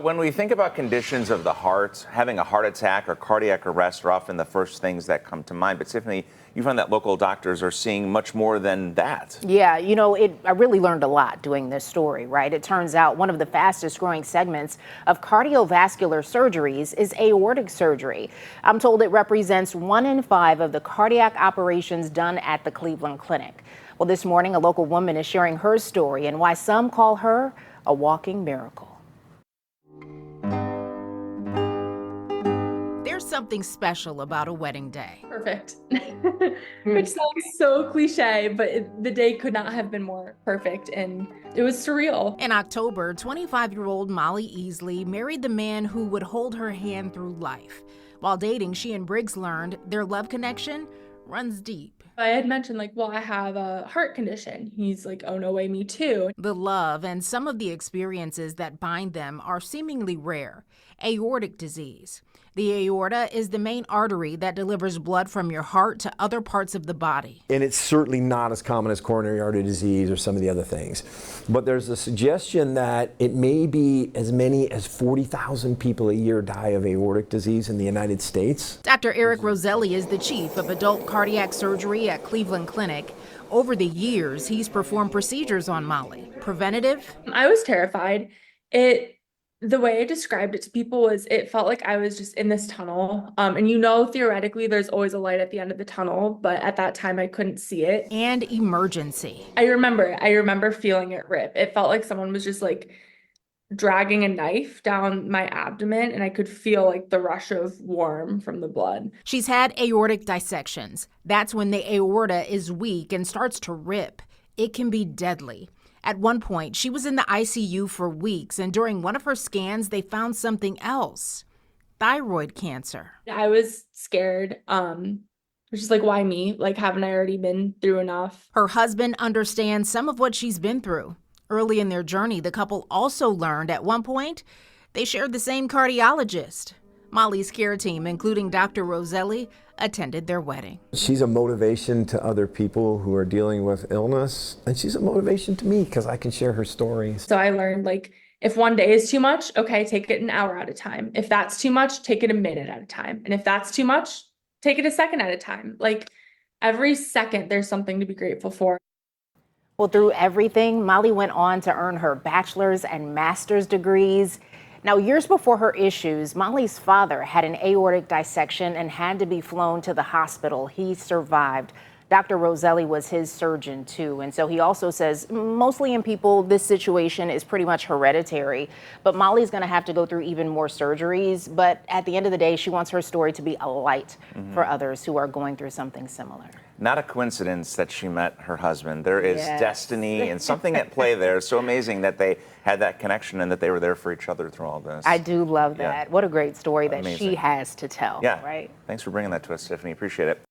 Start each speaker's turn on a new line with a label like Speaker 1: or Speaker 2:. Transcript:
Speaker 1: When we think about conditions of the heart, having a heart attack or cardiac arrest are often the first things that come to mind. But Tiffany, you find that local doctors are seeing much more than that.
Speaker 2: Yeah, I really learned a lot doing this story, right? It turns out one of the fastest growing segments of cardiovascular surgeries is aortic surgery. I'm told it represents 1 in 5 of the cardiac operations done at the Cleveland Clinic. Well, this morning, a local woman is sharing her story and why some call her a walking miracle. There's something special about a wedding day.
Speaker 3: Perfect. Which sounds so cliche, but the day could not have been more perfect, and it was surreal.
Speaker 2: In October, 25-year-old Molly Easley married the man who would hold her hand through life. While dating, she and Briggs learned their love connection runs deep.
Speaker 3: I had mentioned, well, I have a heart condition. He's like, oh, no way, me too.
Speaker 2: The love and some of the experiences that bind them are seemingly rare. Aortic disease. The aorta is the main artery that delivers blood from your heart to other parts of the body.
Speaker 4: And it's certainly not as common as coronary artery disease or some of the other things. But there's a suggestion that it may be as many as 40,000 people a year die of aortic disease in the United States.
Speaker 2: Dr. Eric Roselli is the chief of adult cardiac surgery at Cleveland Clinic. Over the years, he's performed procedures on Molly. Preventative?
Speaker 3: I was terrified. The way I described it to people was it felt like I was just in this tunnel. And theoretically, there's always a light at the end of the tunnel, but at that time I couldn't see it.
Speaker 2: And emergency.
Speaker 3: I remember feeling it rip. It felt like someone was just dragging a knife down my abdomen, and I could feel the rush of warm from the blood.
Speaker 2: She's had aortic dissections. That's when the aorta is weak and starts to rip. It can be deadly. At one point, she was in the ICU for weeks, and during one of her scans, they found something else. Thyroid cancer.
Speaker 3: I was scared. Which is why me? Haven't I already been through enough?
Speaker 2: Her husband understands some of what she's been through. Early in their journey, the couple also learned at one point they shared the same cardiologist. Molly's care team, including Dr. Roselli, attended their wedding.
Speaker 4: She's a motivation to other people who are dealing with illness, and she's a motivation to me because I can share her stories.
Speaker 3: So I learned if one day is too much, okay, take it an hour at a time. If that's too much, take it a minute at a time. And if that's too much, take it a second at a time. Every second, there's something to be grateful for.
Speaker 2: Well, through everything, Molly went on to earn her bachelor's and master's degrees. Now, years before her issues, Molly's father had an aortic dissection and had to be flown to the hospital. He survived. Dr. Roselli was his surgeon, too. And so he also says mostly in people, this situation is pretty much hereditary. But Molly's going to have to go through even more surgeries. But at the end of the day, she wants her story to be a light for others who are going through something similar.
Speaker 1: Not a coincidence that she met her husband. There is destiny and something at play there. So amazing that they had that connection and that they were there for each other through all this.
Speaker 2: I do love that. What a great story that
Speaker 1: Amazing.
Speaker 2: she has to tell, right?
Speaker 1: Thanks for bringing that to us, Tiffany. Appreciate it.